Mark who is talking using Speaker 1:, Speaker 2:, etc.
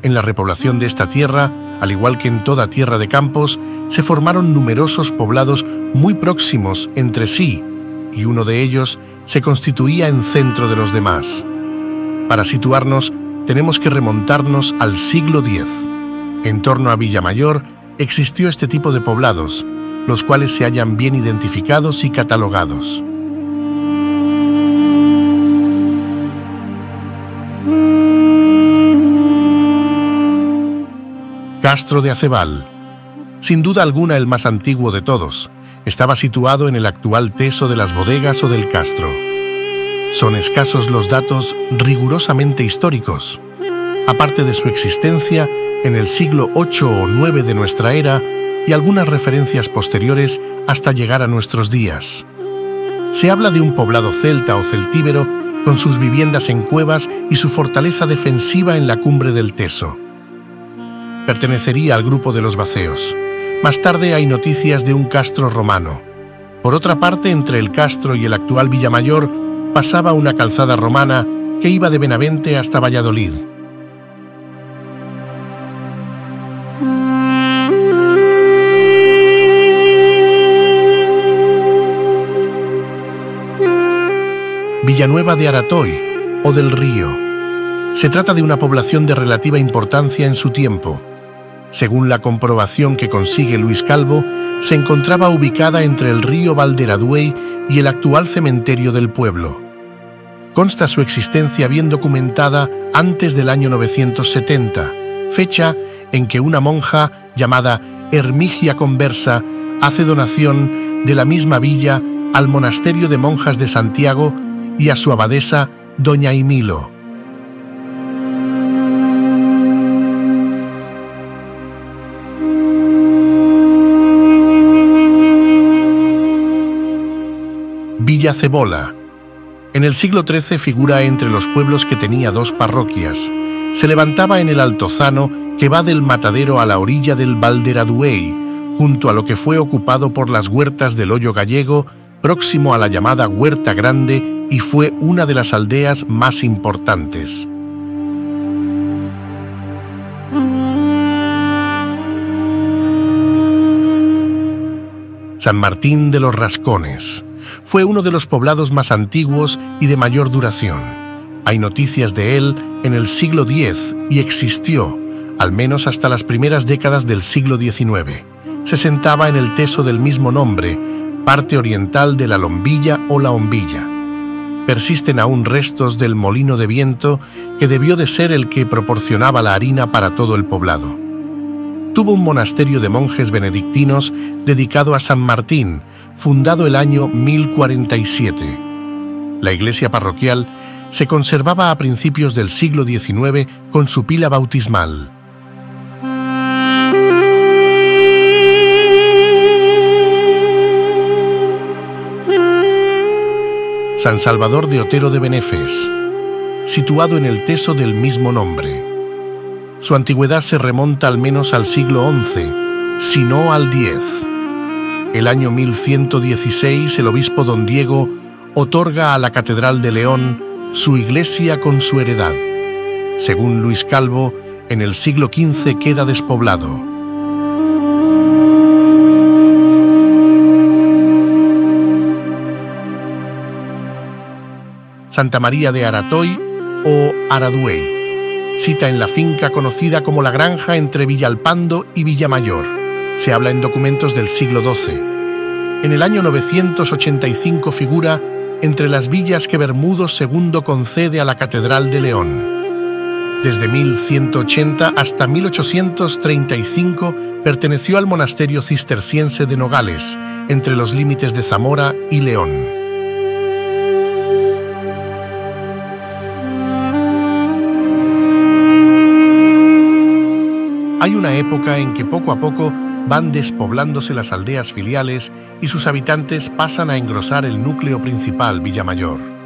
Speaker 1: En la repoblación de esta tierra, al igual que en toda tierra de campos, se formaron numerosos poblados muy próximos entre sí, y uno de ellos se constituía en centro de los demás. Para situarnos, tenemos que remontarnos al siglo X. En torno a Villamayor existió este tipo de poblados, los cuales se hallan bien identificados y catalogados. Castro de Acebal. Sin duda alguna el más antiguo de todos. Estaba situado en el actual Teso de las Bodegas o del Castro. Son escasos los datos rigurosamente históricos. Aparte de su existencia en el siglo VIII o IX de nuestra era y algunas referencias posteriores hasta llegar a nuestros días. Se habla de un poblado celta o celtíbero con sus viviendas en cuevas y su fortaleza defensiva en la cumbre del Teso. Pertenecería al grupo de los Baceos. Más tarde hay noticias de un castro romano. Por otra parte, entre el Castro y el actual Villamayor pasaba una calzada romana que iba de Benavente hasta Valladolid. Villanueva de Aratoy o del Río. Se trata de una población de relativa importancia en su tiempo. Según la comprobación que consigue Luis Calvo, se encontraba ubicada entre el río Valderaduey y el actual cementerio del pueblo. Consta su existencia bien documentada antes del año 970, fecha en que una monja llamada Hermigia Conversa hace donación de la misma villa al monasterio de monjas de Santiago y a su abadesa, doña Imilo. Villa Cebola. En el siglo XIII figura entre los pueblos que tenía dos parroquias. Se levantaba en el altozano que va del matadero a la orilla del Valderaduey, junto a lo que fue ocupado por las huertas del Hoyo Gallego, próximo a la llamada Huerta Grande, y fue una de las aldeas más importantes. San Martín de los Rascones. Fue uno de los poblados más antiguos y de mayor duración. Hay noticias de él en el siglo X y existió, al menos hasta las primeras décadas del siglo XIX. Se sentaba en el Teso del mismo nombre, parte oriental de la Lombilla o la Hombilla. Persisten aún restos del molino de viento que debió de ser el que proporcionaba la harina para todo el poblado. Tuvo un monasterio de monjes benedictinos dedicado a San Martín, fundado el año 1047. La iglesia parroquial se conservaba a principios del siglo XIX con su pila bautismal. San Salvador de Otero de Benefes, situado en el Teso del mismo nombre. Su antigüedad se remonta al menos al siglo XI, si no al X. El año 1116 el obispo don Diego otorga a la Catedral de León su iglesia con su heredad. Según Luis Calvo, en el siglo XV queda despoblado. Santa María de Aratoy o Araduey. Cita en la finca conocida como La Granja entre Villalpando y Villamayor. Se habla en documentos del siglo XII. En el año 985 figura entre las villas que Bermudo II concede a la Catedral de León. Desde 1180 hasta 1835 perteneció al monasterio cisterciense de Nogales, entre los límites de Zamora y León. Hay una época en que poco a poco van despoblándose las aldeas filiales y sus habitantes pasan a engrosar el núcleo principal Villamayor.